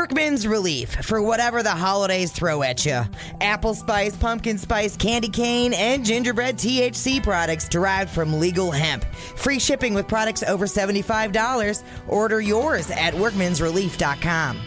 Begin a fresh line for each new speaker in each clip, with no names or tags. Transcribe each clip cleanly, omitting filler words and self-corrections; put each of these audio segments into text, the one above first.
Workman's Relief for whatever the holidays throw at you. Apple spice, pumpkin spice, candy cane, and gingerbread THC products derived from legal hemp. Free shipping with products over $75. Order yours at workmansrelief.com.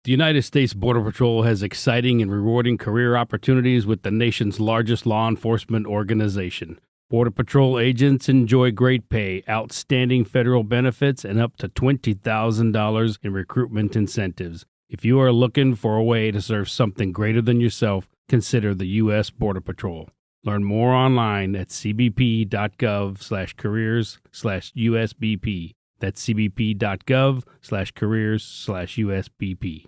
The United States Border Patrol has exciting and rewarding career opportunities with the nation's largest law enforcement organization. Border Patrol agents enjoy great pay, outstanding federal benefits, and up to $20,000 in recruitment incentives. If you are looking for a way to serve something greater than yourself, consider the U.S. Border Patrol. Learn more online at cbp.gov/careers/USBP. That's cbp.gov/careers/USBP.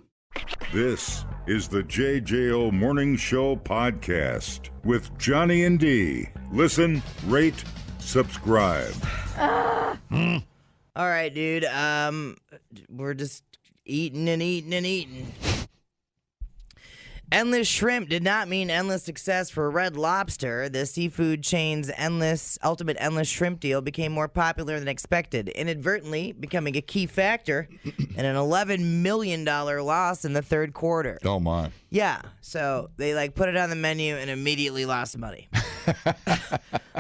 This is the JJO Morning Show podcast with Johnny and D. Listen, rate, subscribe.
All right, dude. We're just eating and eating and eating. Endless shrimp did not mean endless success for Red Lobster. The seafood chain's ultimate endless shrimp deal became more popular than expected, inadvertently becoming a key factor in an $11 million loss in the third quarter.
Oh, my.
Yeah, so they put it on the menu and immediately lost money.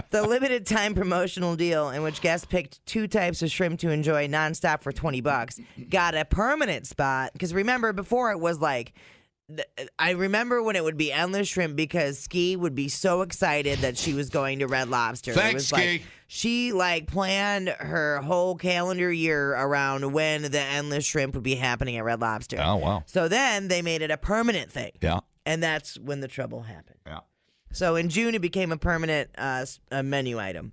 The limited time promotional deal, in which guests picked two types of shrimp to enjoy nonstop for $20, got a permanent spot. Because remember, before it was I remember when it would be endless shrimp because Ski would be so excited that she was going to Red Lobster.
Thanks, Ski.
She planned her whole calendar year around when the endless shrimp would be happening at Red Lobster.
Oh, wow.
So then they made it a permanent thing.
Yeah.
And that's when the trouble happened.
Yeah.
So in June, it became a permanent menu item.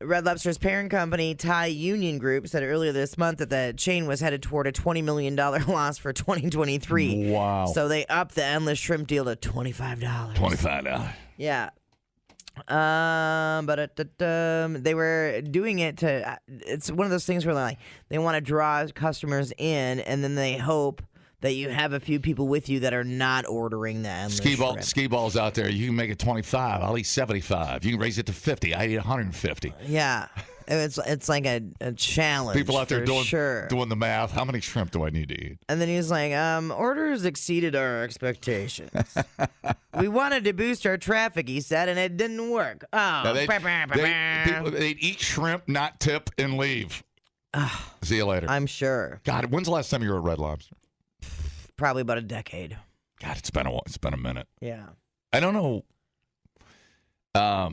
Red Lobster's parent company, Thai Union Group, said earlier this month that the chain was headed toward a $20 million loss for 2023.
Wow.
So they upped the endless shrimp deal to $25.
$25.
Yeah. But they were doing it to, it's one of those things where they want to draw customers in, and then they hope that you have a few people with you that are not ordering the endless shrimp.
Ski balls out there. You can make it 25. I'll eat 75. You can raise it to 50. I eat 150.
Yeah. It's like a challenge.
People out there doing the math. How many shrimp do I need to eat?
And then he's like, orders exceeded our expectations. We wanted to boost our traffic, he said, and it didn't work. Oh,
they'd eat shrimp, not tip, and leave. See you later.
I'm sure.
God, when's the last time you were at Red Lobster?
Probably about a decade.
God, it's been a minute.
Yeah.
I don't know. I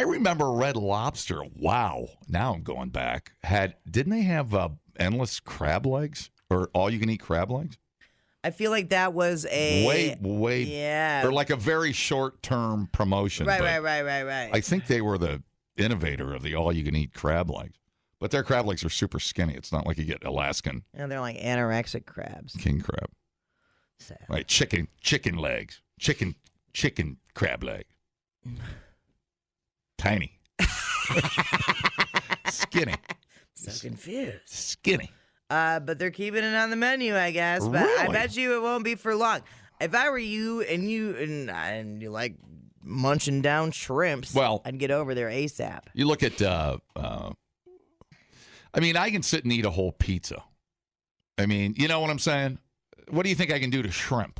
remember Red Lobster. Wow. Now I'm going back. Didn't they have endless crab legs or all you can eat crab legs?
I feel like that was a
way
yeah,
or like a very short term promotion.
Right.
I think they were the innovator of the all you can eat crab legs. But their crab legs are super skinny. It's not like you get Alaskan.
And they're like anorexic crabs.
King crab.
Sad.
Right, chicken legs. Chicken crab leg. Tiny. Skinny.
So confused.
Skinny.
But they're keeping it on the menu, I guess. But
Really?
I bet you it won't be for long. If I were you and you like munching down shrimps,
Well,
I'd get over there ASAP.
You look at I can sit and eat a whole pizza. You know what I'm saying? What do you think I can do to shrimp?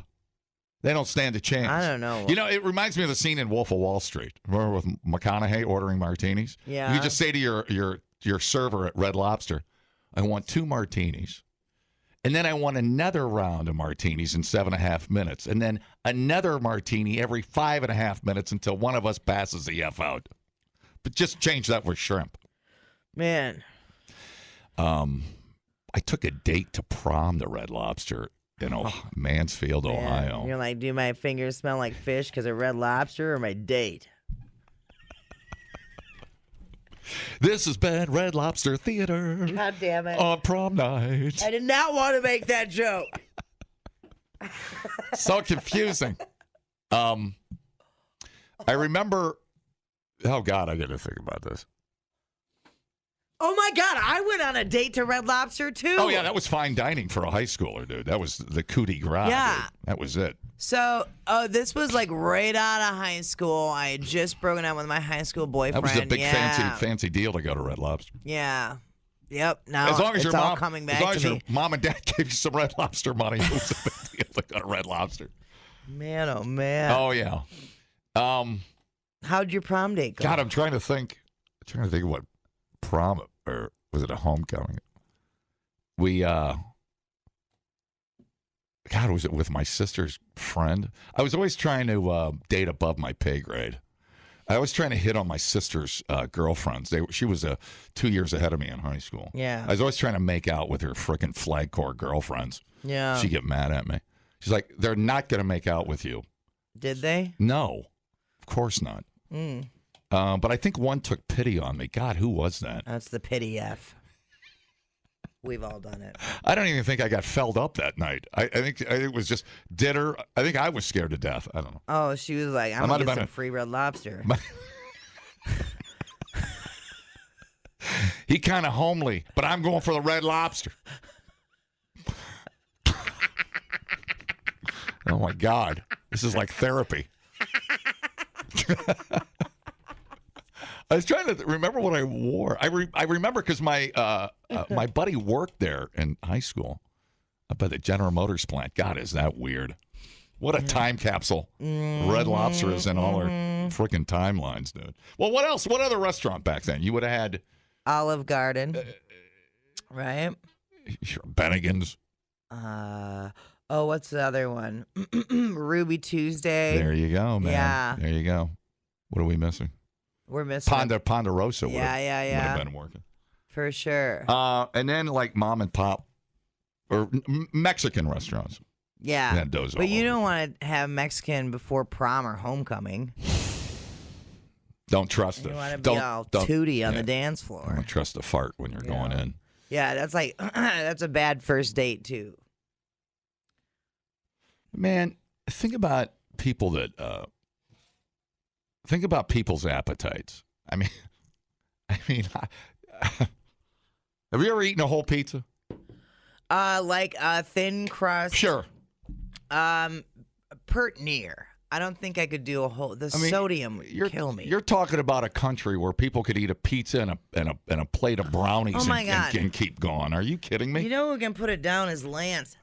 They don't stand a chance.
I don't know.
It reminds me of the scene in Wolf of Wall Street. Remember with McConaughey ordering martinis?
Yeah.
You just say to your server at Red Lobster, I want 2 martinis. And then I want another round of martinis in 7.5 minutes. And then another martini every 5.5 minutes until one of us passes the F out. But just change that with shrimp.
Man.
I took a date to prom to Red Lobster in Mansfield, Ohio.
You're like, do my fingers smell like fish because of Red Lobster or my date?
This has been Red Lobster Theater.
God damn it.
On prom night.
I did not want to make that joke.
So confusing. I remember, oh God, I didn't think about this.
Oh my God, I went on a date to Red Lobster too.
Oh yeah, that was fine dining for a high schooler, dude. That was the coup de grace.
Yeah.
Dude. That was it.
So, this was right out of high school. I had just broken up with my high school boyfriend.
That was a big fancy deal to go to Red Lobster.
Yeah. Yep. Now
As long as
it's
your
all
mom,
coming
as
back
long
to
as your
me.
mom and dad gave you some Red Lobster money, it was a big deal to go to Red Lobster.
Man, oh man.
Oh yeah.
How'd your prom date go?
God, I'm trying to think of what prom or was it a homecoming? We God, was it with my sister's friend? I was always trying to date above my pay grade. I was trying to hit on my sister's girlfriends. She was 2 years ahead of me in high school.
Yeah.
I was always trying to make out with her freaking flag corps girlfriends.
Yeah.
She'd get mad at me. She's like, they're not going to make out with you.
Did they?
No, of course not. But I think one took pity on me. God, who was that?
That's the pity F. We've all done it.
I don't even think I got felled up that night. I think it was just dinner. I think I was scared to death. I don't know.
Oh, she was like, I'm
might
going to
have
get
been
some free Red Lobster.
He kind of homely, but I'm going for the Red Lobster. Oh, my God. This is like therapy. I was trying to remember what I wore. I remember because my my buddy worked there in high school up at the General Motors plant. God, is that weird? What a time capsule Red Lobster is in all our freaking timelines, dude. Well, what else? What other restaurant back then? You would have had
Olive Garden, right?
sure, Bennigan's.
Oh, what's the other one? Ruby Tuesday.
There you go, man.
Yeah.
There you go. What are we missing?
We're missing
Ponderosa would have been working.
for sure.
And then like mom and pop or Mexican restaurants.
Yeah.
Yeah, those
But
all
you
over.
don't want to have Mexican before prom or homecoming.
Don't trust
You
it.
want to be all tooty on the dance floor.
Don't trust a fart when you're going in.
Yeah, that's like that's a bad first date too.
Man, think about people that think about people's appetites. I mean, have you ever eaten a whole pizza?
Like a thin crust.
Sure.
Pert near. I don't think I could do a whole. The sodium would kill me.
You're talking about a country where people could eat a pizza and a plate of brownies
Oh my God.
and keep going. Are you kidding me?
You know who can put it down is Lance.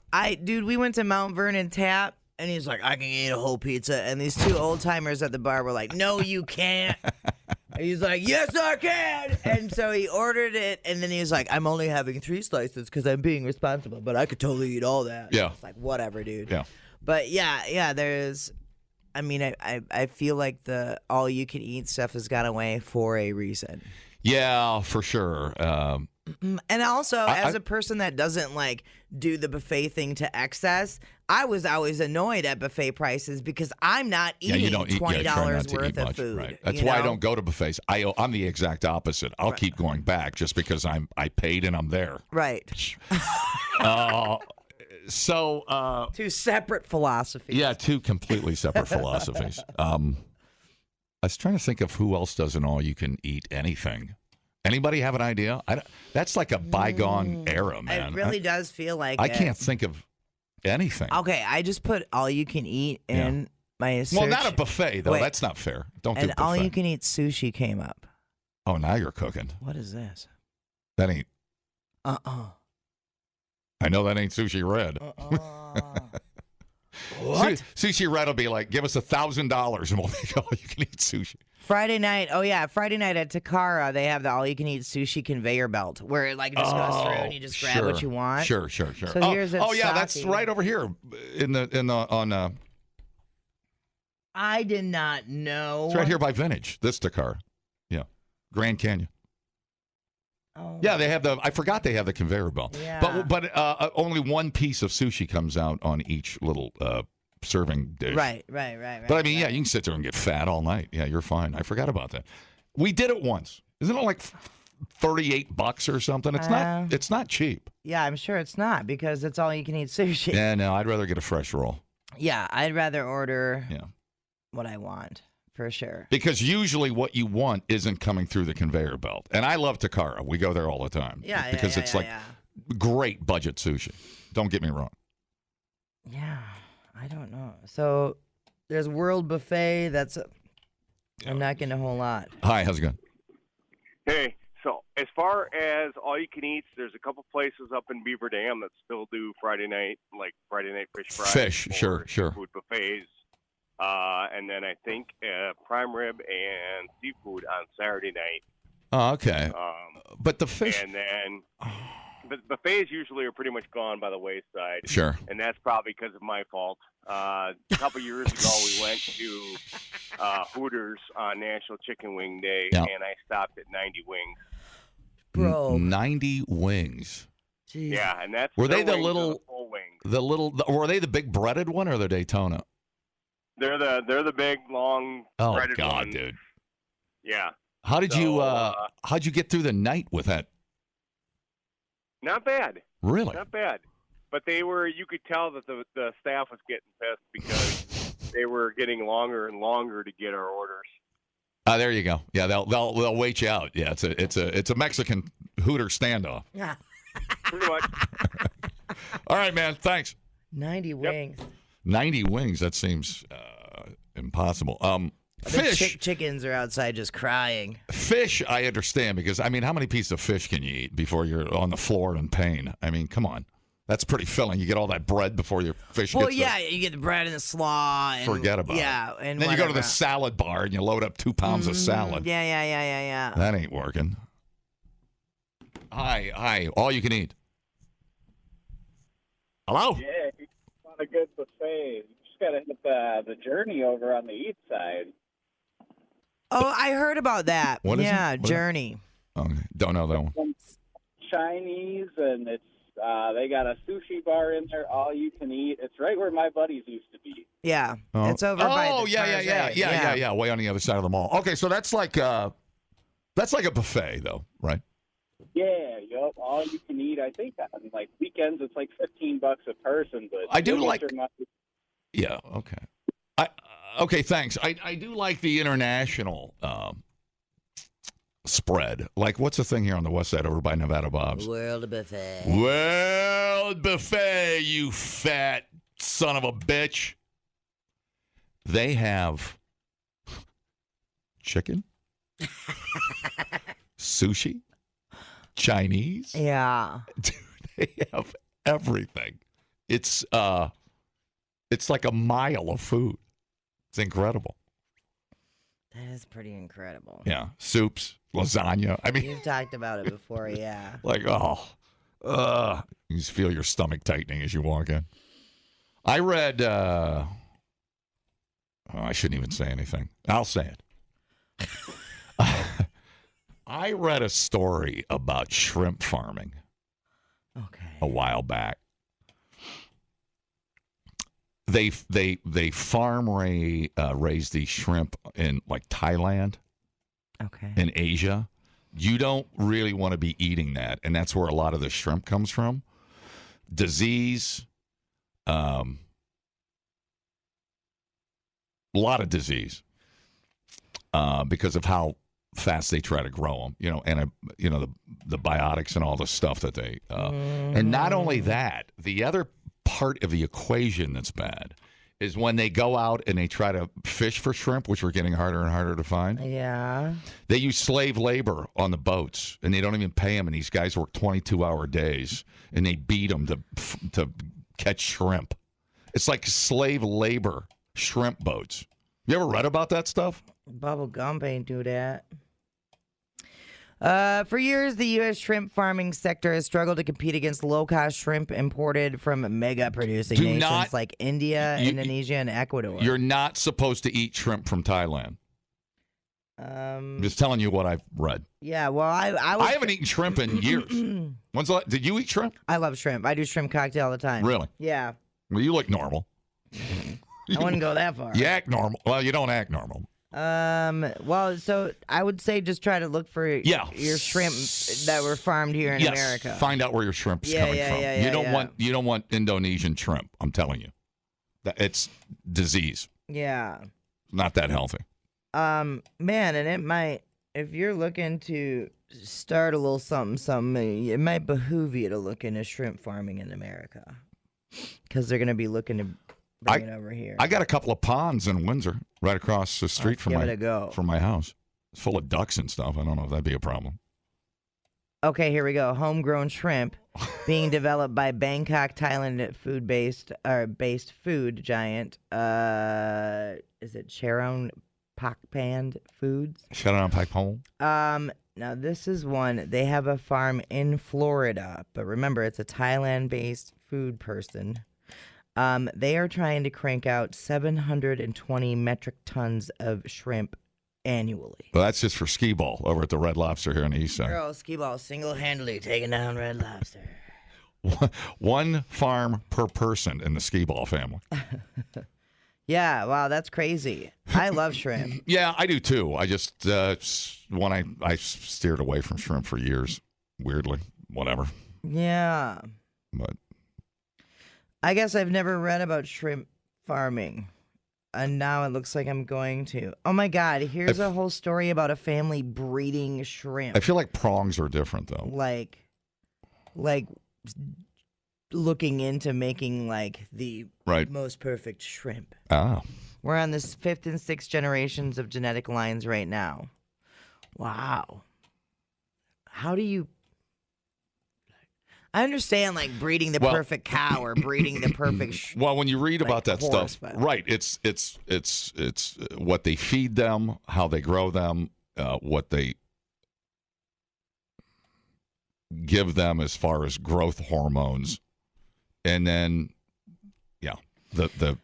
Dude, we went to Mount Vernon Tap, and he's like, I can eat a whole pizza. And these two old timers at the bar were like, no, you can't. And he's like, yes, I can. And so he ordered it, and then he was like, I'm only having 3 slices because I'm being responsible, but I could totally eat all that.
Yeah.
It's like, whatever, dude.
Yeah.
But yeah, there's. I mean, I feel like the all-you-can-eat stuff has gone away for a reason.
Yeah, for sure.
And also, as a person that doesn't like do the buffet thing to excess, I was always annoyed at buffet prices because I'm not eating
you don't eat,
$20
try not to
worth
eat
of
much,
food.
Right. That's why I don't go to buffets. I'm the exact opposite. I'll keep going back just because I paid and I'm there.
Right.
So,
Two separate philosophies.
yeah, 2 completely separate philosophies. I was trying to think of who else does an all-you-can-eat anything. Anybody have an idea? That's like a bygone era, man.
It really does feel like
I
it.
can't think of anything.
Okay, I just put all-you-can-eat in my search.
Well, not a buffet, though.
Wait.
That's not fair. Don't do
And
buffet.
all-you-can-eat sushi came up.
Oh, now you're cooking.
What is this?
That ain't. I know that ain't Sushi Red.
What?
Sushi Red will be like, give us $1,000 and we'll make all you can eat sushi.
Friday night at Takara, they have the all-you-can-eat sushi conveyor belt where it like just goes through and you just grab what you want.
Sure.
So here's a
yeah, that's
sake.
right over here on.
I did not know.
It's right here by Vintage. This Takara, yeah, Grand Canyon.
Oh.
Yeah, they have I forgot they have the conveyor belt.
Yeah.
But only one piece of sushi comes out on each little serving dish.
Right.
But I mean, yeah, you can sit there and get fat all night. Yeah, you're fine. I forgot about that. We did it once. Isn't it like $38 or something? It's not cheap.
Yeah, I'm sure it's not because it's all-you-can-eat sushi.
Yeah, no, I'd rather get a fresh roll.
Yeah, I'd rather order what I want. For sure.
Because usually what you want isn't coming through the conveyor belt. And I love Takara. We go there all the time.
Yeah.
Because it's great budget sushi. Don't get me wrong.
Yeah, I don't know. So there's World Buffet. I'm not getting a whole lot.
Hi, how's it going?
Hey, so as far as all you can eat, there's a couple places up in Beaver Dam that still do Friday night fish fries.
Fish, sure.
Food buffets. And then I think prime rib and seafood on Saturday night.
Oh, okay. But the fish.
And then the buffets usually are pretty much gone by the wayside.
Sure.
And that's probably because of my fault. A couple years ago, we went to Hooters on National Chicken Wing Day,
Yeah.
and I stopped at 90 wings.
Bro.
90 wings.
Jeez.
Yeah, and that's
Were they
their
the
wings are
little-
the full wings.
Were they the big breaded one or the Daytona?
They're the big long
Oh
breaded
God,
ones.
dude.
Yeah,
How'd you get through the night with that?
not bad,
Really?
not bad. But you could tell that the staff was getting pissed because they were getting longer and longer to get our orders.
There you go. Yeah, they'll wait you out. Yeah, it's a Mexican Hooter standoff.
Yeah.
Pretty much.
All right, man. Thanks.
90 wings.
90 wings. That seems impossible.
The
Fish.
chickens are outside just crying.
Fish, I understand because how many pieces of fish can you eat before you're on the floor in pain? I mean, come on. That's pretty filling. You get all that bread before your fish
Well,
gets
yeah, you get the bread and the slaw. And,
Forget about it.
Yeah, and
then you go to the
whatever.
salad bar and you load up 2 pounds of salad.
Yeah.
That ain't working. Hi. All you can eat. Hello?
Yeah, if you want a good buffet, you just got to hit the Journey over on the east side.
Oh, I heard about that.
What is it?
Yeah,
What-
Journey.
Okay. Don't know that one.
Chinese, and it's they got a sushi bar in there, all you can eat. It's right where my buddies used to be.
Yeah,
Oh.
it's over by the
Yeah. Way on the other side of the mall. Okay, so that's like a buffet, though, right?
Yeah, yup, all you can eat. I think on like weekends it's like $15 a person, but
I do
you'll get
like-
your money.
Yeah. Okay. Okay. Thanks. I do like the international spread. Like, what's the thing here on the west side over by Nevada Bob's?
World Buffet.
World Buffet, you fat son of a bitch. They have chicken, sushi, Chinese.
Yeah.
Dude, they have everything. It's like a mile of food. It's incredible.
That is pretty incredible.
Yeah, soups, lasagna. I mean,
You've talked about it before, yeah.
like, you just feel your stomach tightening as you walk in. I read, I shouldn't even say anything. I'll say it. I read a story about shrimp farming
Okay.
a while back. They raise these shrimp in like Thailand.
Okay.
In Asia, you don't really want to be eating that, and that's where a lot of the shrimp comes from. Disease, a lot of disease, because of how fast they try to grow them. And the biotics and all the stuff that they. And not only that, the other part of the equation that's bad is when they go out and they try to fish for shrimp, which are getting harder and harder to find.
Yeah.
They use slave labor on the boats, and they don't even pay them. And these guys work 22-hour days, and they beat them to catch shrimp. It's like slave labor shrimp boats. You ever read about that stuff?
Bubble gum ain't do that. For years, the U.S. shrimp farming sector has struggled to compete against low-cost shrimp imported from mega-producing nations like India, Indonesia, and Ecuador.
You're not supposed to eat shrimp from Thailand. I'm just telling you what I've read.
Yeah, well, I
haven't eaten shrimp in years. Did you eat shrimp?
I love shrimp. I do shrimp cocktail all the time.
Really?
Yeah.
Well, you look normal.
I wouldn't go that far.
You act normal. Well, you don't act normal.
Well, so I would say just try to look for your shrimp that were farmed here in America.
Find out where your shrimp's coming from. You don't want Indonesian shrimp. I'm telling you, it's disease.
Yeah.
Not that healthy.
Man, and it might, if you're looking to start a little something, it might behoove you to look into shrimp farming in America, because they're gonna be looking to bring it over here.
I got a couple of ponds in Windsor, right across the street from my house. It's full of ducks and stuff. I don't know if that'd be a problem.
Okay, here we go. Homegrown shrimp being developed by Bangkok, Thailand based food giant. Is it Sharon Pakpand Foods?
Sharon Pakpand.
Now this is one. They have a farm in Florida, but remember it's a Thailand based food person. They are trying to crank out 720 metric tons of shrimp annually.
Well, that's just for skee ball over at the Red Lobster here in the East Side.
Girl, skee ball single-handedly taking down Red Lobster.
One farm per person in the skee ball family.
Yeah, wow, that's crazy. I love shrimp.
Yeah, I do too. I just I steered away from shrimp for years. Weirdly, whatever.
Yeah.
But
I guess I've never read about shrimp farming. And now it looks like I'm going to. Oh my God, here's a whole story about a family breeding shrimp.
I feel like prongs are different though.
Like looking into making like the most perfect shrimp.
Ah.
We're on this 5th and 6th generations of genetic lines right now. Wow. How do you... I understand, like, breeding the perfect cow or breeding the perfect...
Well, when you read about that
horse,
stuff, right, it's what they feed them, how they grow them, what they give them as far as growth hormones, and then, yeah, the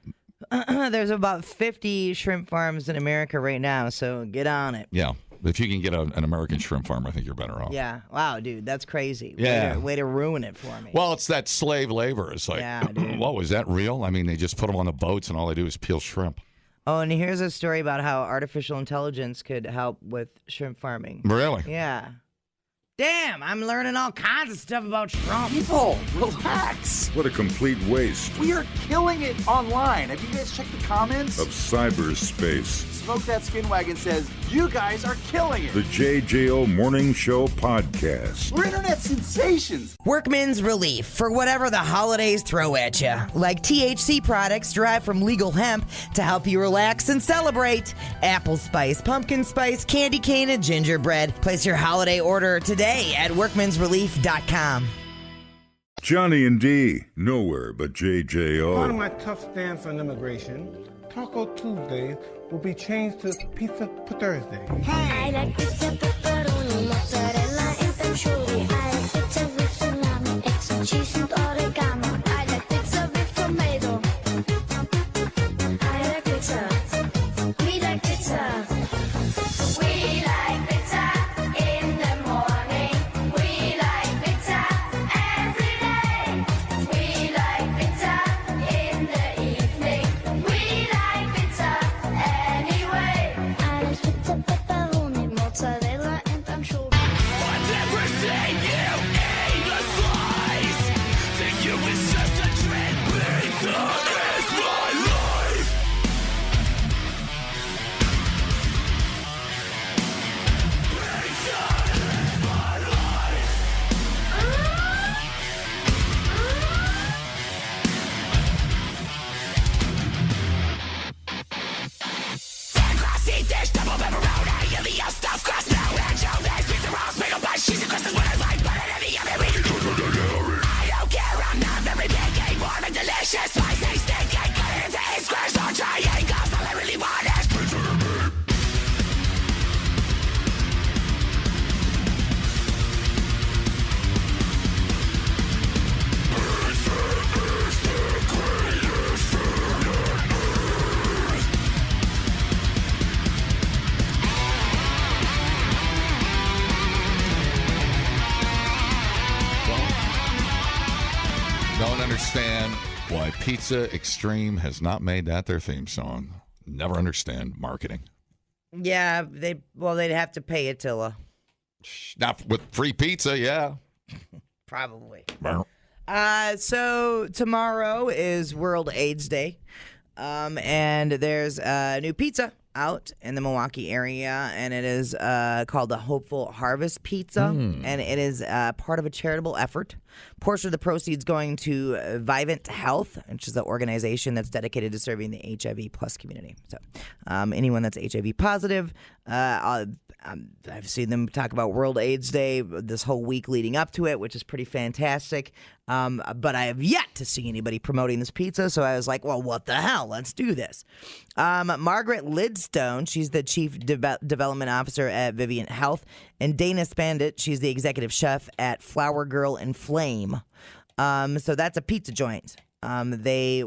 There's about 50 shrimp farms in America right now, so get on it.
Yeah. If you can get an American shrimp farm, I think you're better off.
Yeah. Wow, dude, that's crazy.
Yeah.
Way to ruin it for me.
Well, it's that slave labor. It's like,
yeah, dude.
Whoa, is that real? I mean, they just put them on the boats and all they do is peel shrimp.
Oh, and here's a story about how artificial intelligence could help with shrimp farming.
Really?
Yeah. Damn, I'm learning all kinds of stuff about shrimp.
People, relax.
What a complete waste
We are killing it online. Have you guys checked the comments?
of cyberspace.
Smoke That Skin Wagon says, you guys are killing
The
it.
JJO Morning Show Podcast.
We're internet sensations.
Workman's relief for whatever the holidays throw at you. Like THC products derived from legal hemp to help you relax and celebrate. Apple spice, pumpkin spice, candy cane, and gingerbread. Place your holiday order today at workmansrelief.com.
Johnny and D, nowhere but
Part of
JJO.
my tough stance on immigration, Taco Tuesday will be changed to Pizza Pthursday.
I like pizza, pepperoni, mozzarella, and prosciutto. I like pizza with salami, eggs and cheese and oregano. I like pizza with tomato. I like pizza. We like pizza. We like pizza in the morning. We like pizza every day. We like pizza in the evening. We like pizza anyway. I like pizza, pepperoni, mozzarella, and prosciutto.
Don't understand why Pizza Extreme has not made that their theme song. Never understand marketing.
Yeah, they'd have to pay Attila.
Not with free pizza, yeah.
Probably. So tomorrow is World AIDS Day. And there's a new pizza out in the Milwaukee area, and it is called the Hopeful Harvest Pizza, and it is part of a charitable effort. Portion of the proceeds going to Vivint Health, which is an organization that's dedicated to serving the HIV plus community. So anyone that's HIV positive, I've seen them talk about World AIDS Day this whole week leading up to it, which is pretty fantastic. But I have yet to see anybody promoting this pizza, so I was like, well, what the hell? Let's do this. Margaret Lidstone, she's the Chief Development Officer at Vivient Health, and Dana Spandit, she's the Executive Chef at Flower Girl and Flame. So that's a pizza joint. They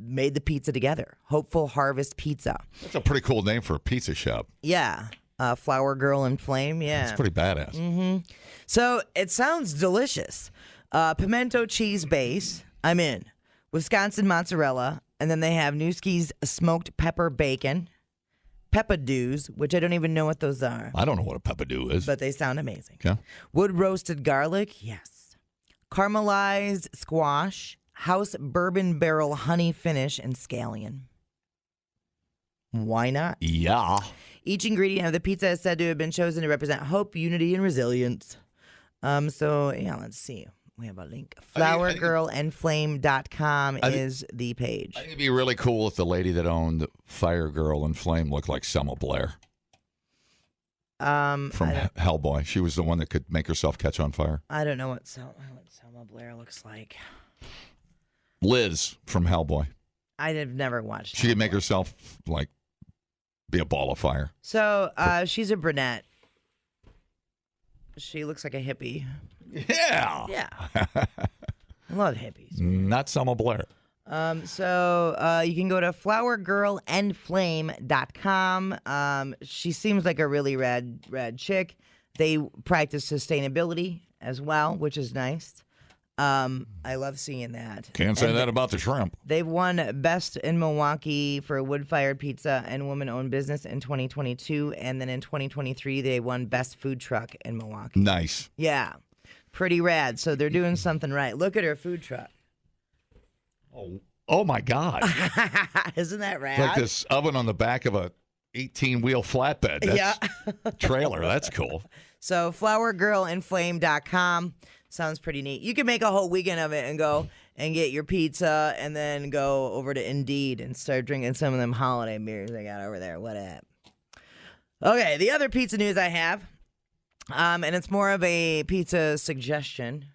made the pizza together. Hopeful Harvest Pizza.
That's a pretty cool name for a pizza shop.
Yeah. Flower Girl and Flame. Yeah.
That's pretty badass.
Mm-hmm. So it sounds delicious. Pimento cheese base. I'm in. Wisconsin mozzarella. And then they have Newski's smoked pepper bacon. Peppadews, which I don't even know what those are.
I don't know what a peppadew is.
But they sound amazing.
Okay.
Wood roasted garlic. Yes. Caramelized squash. House bourbon barrel honey finish and scallion. Why not?
Yeah.
Each ingredient of the pizza is said to have been chosen to represent hope, unity, and resilience. So, yeah, let's see. We have a link. Flowergirlandflame.com is the page.
I think it'd be really cool if the lady that owned Fire Girl and Flame looked like Selma Blair. From Hellboy. She was the one that could make herself catch on fire.
I don't know what Selma Blair looks like.
Liz from Hellboy.
I have never watched
She could make herself, like, be a ball of fire.
So, she's a brunette. She looks like a hippie.
Yeah.
Yeah. I love hippies.
Not Selma Blair.
So you can go to flowergirlandflame.com. She seems like a really rad chick. They practice sustainability as well, which is nice. I love seeing that.
Can't say that about the shrimp.
They've won Best in Milwaukee for wood-fired pizza and woman-owned business in 2022, and then in 2023 they won Best Food Truck in Milwaukee.
Nice.
Yeah, pretty rad. So they're doing something right. Look at her food truck.
Oh my God!
Isn't that rad?
Like this oven on the back of a 18-wheel flatbed. That's trailer. That's cool.
So flowergirlandflame.com. Sounds pretty neat. You can make a whole weekend of it and go and get your pizza and then go over to Indeed and start drinking some of them holiday beers they got over there. What up? Okay, the other pizza news I have, and it's more of a pizza suggestion.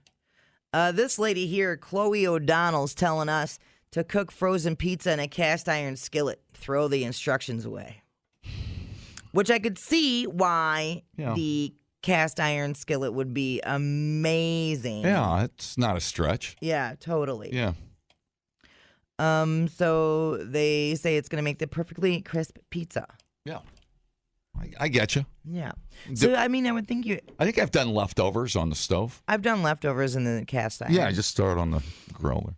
This lady here, Chloe O'Donnell's telling us to cook frozen pizza in a cast iron skillet. Throw the instructions away. Which I could see why the cast iron skillet would be amazing.
Yeah, it's not a stretch.
Yeah, totally.
Yeah.
So they say it's going to make the perfectly crisp pizza.
Yeah. I get you.
Yeah. So, I mean, I would think
I think I've done leftovers on the stove.
I've done leftovers in the cast iron.
Yeah, I just start on the griller.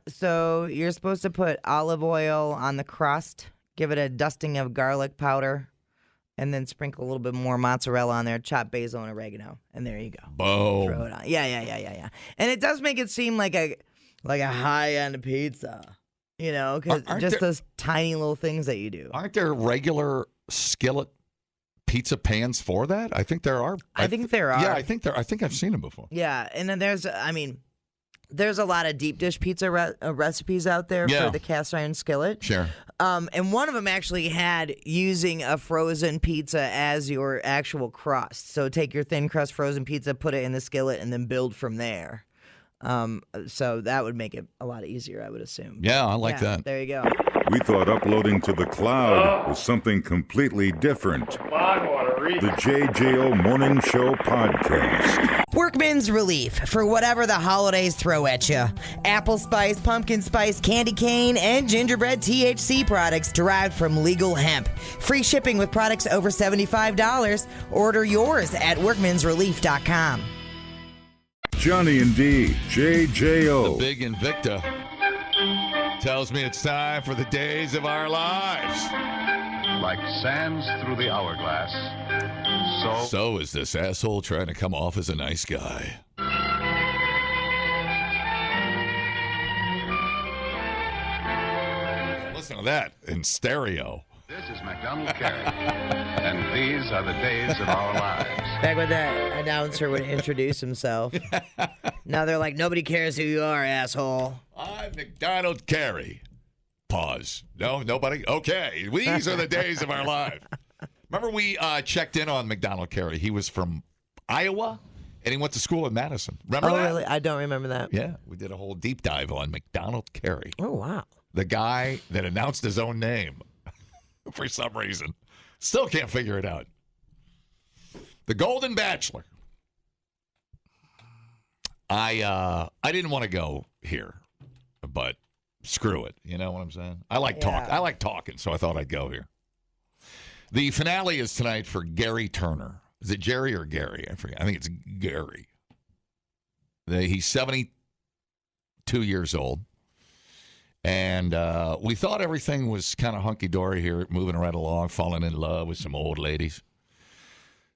So you're supposed to put olive oil on the crust, give it a dusting of garlic powder, and then sprinkle a little bit more mozzarella on there, chop basil and oregano, and there you go.
Boom.
Throw it on. Yeah. And it does make it seem like a high-end pizza, you know, because just those tiny little things that you do.
Aren't there regular skillet pizza pans for that? I think there are.
I think there are.
Yeah, I think I've seen them before.
Yeah, and then there's a lot of deep dish pizza recipes out there for the cast iron skillet.
Sure.
And one of them actually had using a frozen pizza as your actual crust. So take your thin crust frozen pizza, put it in the skillet, and then build from there. So that would make it a lot easier, I would assume.
Yeah, I like that.
There you go.
We thought uploading to the cloud was something completely different. The JJO Morning Show Podcast.
Workman's Relief for whatever the holidays throw at you. Apple spice, pumpkin spice, candy cane, and gingerbread THC products derived from legal hemp. Free shipping with products over $75. Order yours at workmansrelief.com.
Johnny and D, JJO.
The Big Invicta tells me it's time for the days of our lives.
Like sands through the hourglass.
So is this asshole trying to come off as a nice guy. Listen to that in stereo.
This is MacDonald Carey, and these are the days of our lives.
Back when that announcer would introduce himself. Now they're like, nobody cares who you are, asshole.
I'm MacDonald Carey. Pause. No, nobody? Okay. These are the days of our life. Remember we checked in on McDonald Carey. He was from Iowa, and he went to school in Madison. Remember that?
Really? I don't remember that.
Yeah, we did a whole deep dive on McDonald Carey.
Oh, wow.
The guy that announced his own name for some reason. Still can't figure it out. The Golden Bachelor. I didn't want to go here, but screw it. You know what I'm saying? I like talk. I like talking, so I thought I'd go here. The finale is tonight for Gary Turner. Is it Jerry or Gary? I forget. I think it's Gary. He's 72 years old. And we thought everything was kind of hunky-dory here, moving right along, falling in love with some old ladies.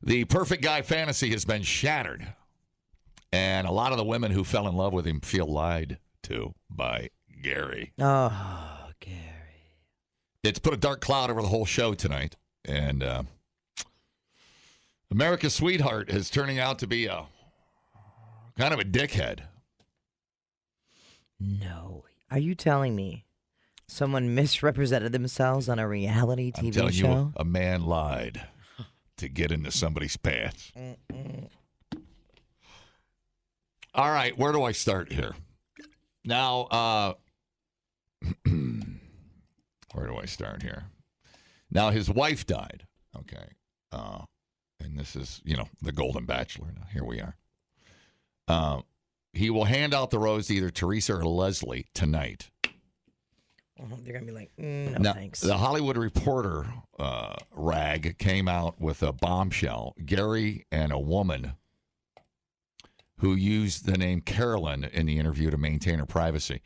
The perfect guy fantasy has been shattered. And a lot of the women who fell in love with him feel lied to by Gary.
Oh, Gary.
It's put a dark cloud over the whole show tonight. And America's sweetheart is turning out to be a kind of a dickhead.
No. Are you telling me someone misrepresented themselves on a reality TV
I'm telling
show?
you, a man lied to get into somebody's pants. All right, where do I start here? Now, where do I start here? Now, his wife died, okay? And this is, the Golden Bachelor. Now, here we are. He will hand out the rose to either Teresa or Leslie tonight.
They're going to be like, no,
now,
thanks.
The Hollywood Reporter rag came out with a bombshell. Gary and a woman who used the name Carolyn in the interview to maintain her privacy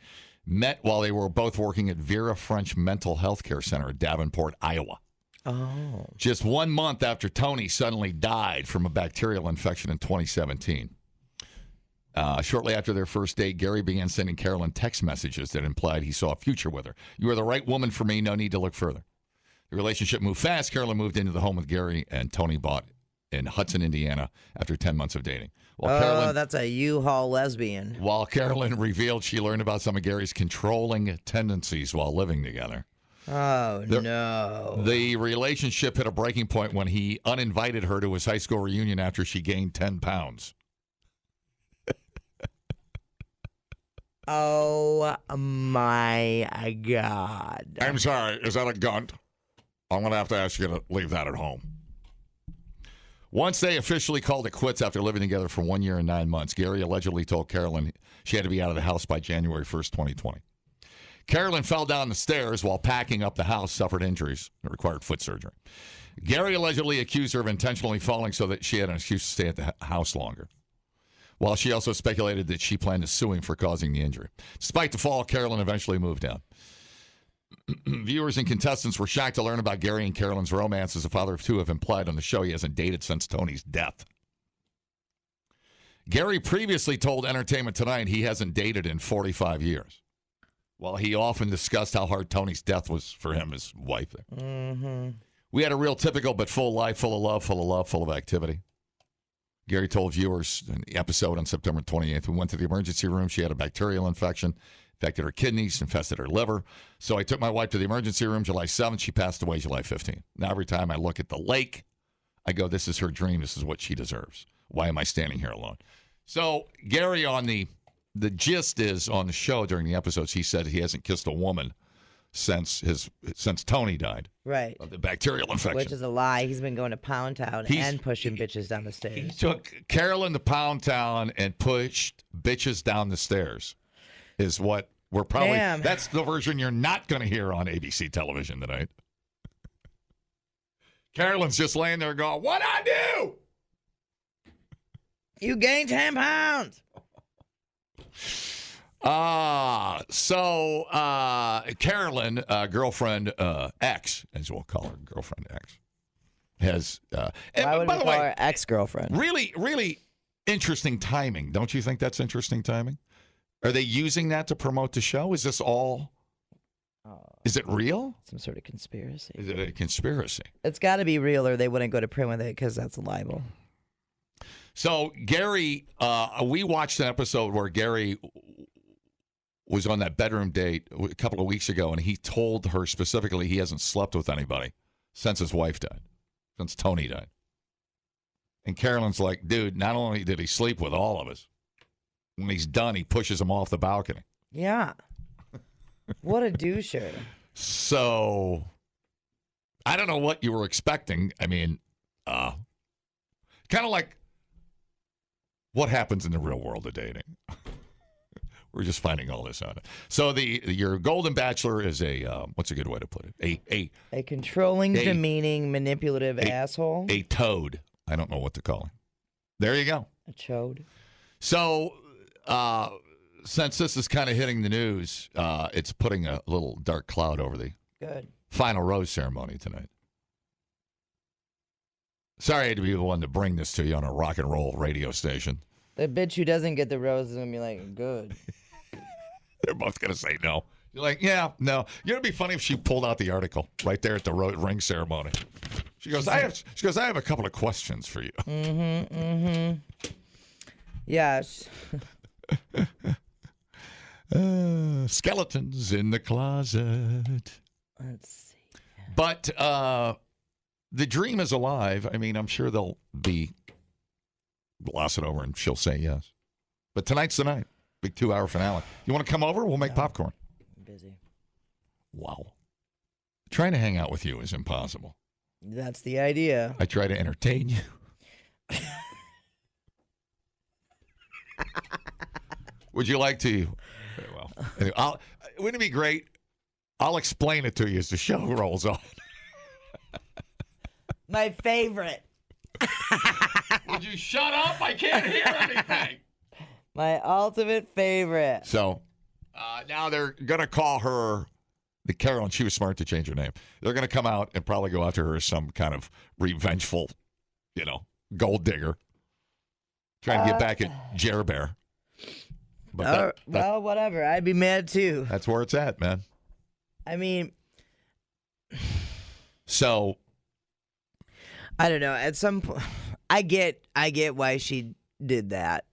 met while they were both working at Vera French Mental Health Care Center in Davenport, Iowa.
Oh.
Just 1 month after Tony suddenly died from a bacterial infection in 2017. Shortly after their first date, Gary began sending Carolyn text messages that implied he saw a future with her. You are the right woman for me. No need to look further. The relationship moved fast. Carolyn moved into the home with Gary, and Tony bought in Hudson, Indiana, after 10 months of dating.
That's a U-Haul lesbian.
While Carolyn revealed she learned about some of Gary's controlling tendencies while living together.
Oh, no.
The relationship hit a breaking point when he uninvited her to his high school reunion after she gained 10 pounds.
Oh, my God.
I'm sorry. Is that a gunt? I'm going to have to ask you to leave that at home. Once they officially called it quits after living together for 1 year and 9 months, Gary allegedly told Carolyn she had to be out of the house by January 1st, 2020. Carolyn fell down the stairs while packing up the house, suffered injuries, and required foot surgery. Gary allegedly accused her of intentionally falling so that she had an excuse to stay at the house longer, while she also speculated that she planned to sue him for causing the injury. Despite the fall, Carolyn eventually moved out. Viewers and contestants were shocked to learn about Gary and Carolyn's romance, as the father of two have implied on the show he hasn't dated since Tony's death. Gary previously told Entertainment Tonight he hasn't dated in 45 years. While he often discussed how hard Tony's death was for him, his wife there.
Mm-hmm.
We had a real typical but full life, full of love, full of activity. Gary told viewers in the episode on September 28th, we went to the emergency room. She had a bacterial infection, infected her kidneys, infested her liver. So I took my wife to the emergency room July 7th. She passed away July 15th. Now every time I look at the lake, I go, this is her dream. This is what she deserves. Why am I standing here alone? So Gary, on the gist is on the show during the episodes, he said he hasn't kissed a woman since Tony died.
Right.
Of the bacterial infection.
Which is a lie. He's been going to Pound Town and pushing bitches down the stairs.
He took Carolyn to Pound Town and pushed bitches down the stairs. Is what we're probably.
Damn.
That's the version you're not going to hear on ABC television tonight. Carolyn's just laying there going, "What'd I do?
You gained 10 pounds."
Carolyn, girlfriend X, as we'll call her, girlfriend X, has.
Why would we call her ex-girlfriend?
Really, really interesting timing. Don't you think that's interesting timing? Are they using that to promote the show? Is this all? Is it real?
Some sort of conspiracy.
Is it a conspiracy?
It's got to be real, or they wouldn't go to print with it because that's a libel.
So Gary, we watched an episode where Gary was on that bedroom date a couple of weeks ago, and he told her specifically he hasn't slept with anybody since his wife died. since Tony died. And Carolyn's like, dude, not only did he sleep with all of us, when he's done, he pushes him off the balcony.
Yeah. What a doucher.
So, I don't know what you were expecting. I mean, kind of like what happens in the real world of dating. We're just finding all this out. So your Golden Bachelor is what's a good way to put it?
A controlling, demeaning, manipulative asshole.
A toad. I don't know what to call him. There you go.
A chode.
So, since this is kind of hitting the news, it's putting a little dark cloud over the final rose ceremony tonight. Sorry I had to be the one to bring this to you on a rock and roll radio station.
The bitch who doesn't get the rose is going to be like, good.
They're both going to say no. You're like, yeah, no. You know, it'd be funny if she pulled out the article right there at the ring ceremony. She goes, I have a couple of questions for you.
Yes.
Skeletons in the closet.
Let's see.
But the dream is alive. I mean, I'm sure they'll gloss it over and she'll say yes. But tonight's the night. Big 2-hour finale. You want to come over? We'll make popcorn.
I'm busy.
Wow. Trying to hang out with you is impossible.
That's the idea.
I try to entertain you. Would you like to? Very well. Anyway, wouldn't it be great? I'll explain it to you as the show rolls on.
My favorite.
Would you shut up? I can't hear anything.
My ultimate favorite.
So now they're going to call her the Carolyn. She was smart to change her name. They're going to come out and probably go after her as some kind of revengeful, gold digger. Trying to get back at Jer Bear. But
well, whatever. I'd be mad too.
That's where it's at, man.
I mean,
so
I don't know. At some point, I get why she did that,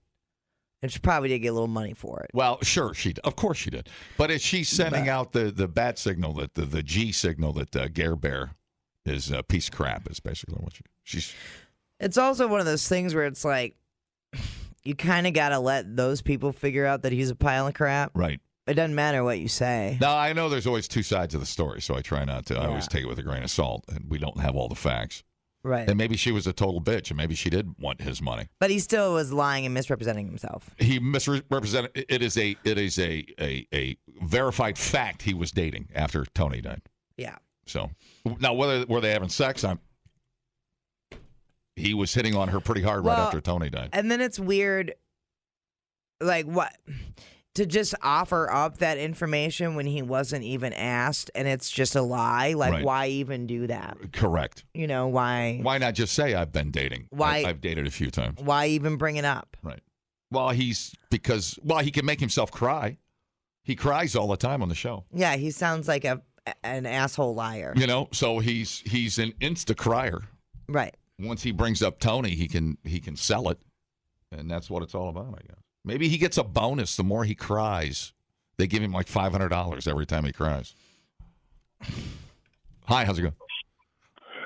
and she probably did get a little money for it.
Well, sure, of course she did. But is she sending out the bat signal, that the G signal that Ger Bear is a piece of crap? Is basically what she's.
It's also one of those things where it's like, you kind of got to let those people figure out that he's a pile of crap.
Right.
It doesn't matter what you say.
Now, I know there's always two sides of the story, so I try not to. I always take it with a grain of salt, and we don't have all the facts.
Right.
And maybe she was a total bitch, and maybe she did want his money.
But he still was lying and misrepresenting himself.
He misrepresented. It is a verified fact he was dating after Tony died.
Yeah.
So now, were they having sex? He was hitting on her pretty hard right after Tony died.
And then it's weird, like what? To just offer up that information when he wasn't even asked, and it's just a lie. Like,
right.
Why even do that?
Correct.
Why?
Why not just say I've been dating?
Why?
I've dated a few times.
Why even bring it up?
Right. Well, he can make himself cry. He cries all the time on the show.
Yeah, he sounds like an asshole liar.
So he's an insta crier.
Right.
Once he brings up Tony, he can sell it, and that's what it's all about, I guess. Maybe he gets a bonus the more he cries. They give him like $500 every time he cries. Hi, how's it going?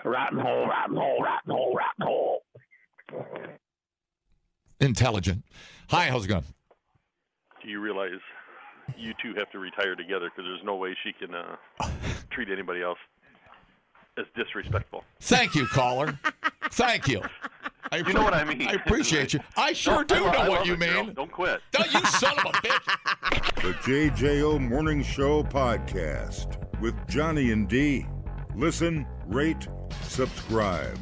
Rotten hole, rotten hole, rotten hole, rotten hole.
Intelligent. Hi, how's it going?
Do you realize you two have to retire together because there's no way she can treat anybody else as disrespectful?
Thank you, caller. Thank you.
You know what I mean.
I appreciate you. I sure do know what you mean.
Girl. Don't quit.
Don't you son of a bitch.
The JJO Morning Show Podcast with Johnny and D. Listen, rate, subscribe.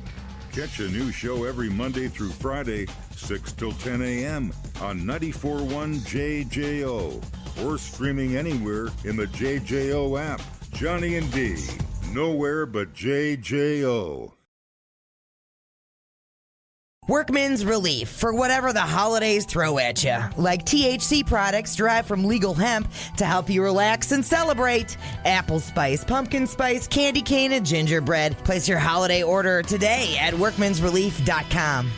Catch a new show every Monday through Friday, 6 till 10 a.m. on 94.1 JJO or streaming anywhere in the JJO app. Johnny and D. Nowhere but JJO.
Workman's Relief for whatever the holidays throw at you. Like THC products derived from legal hemp to help you relax and celebrate. Apple spice, pumpkin spice, candy cane, and gingerbread. Place your holiday order today at workmansrelief.com.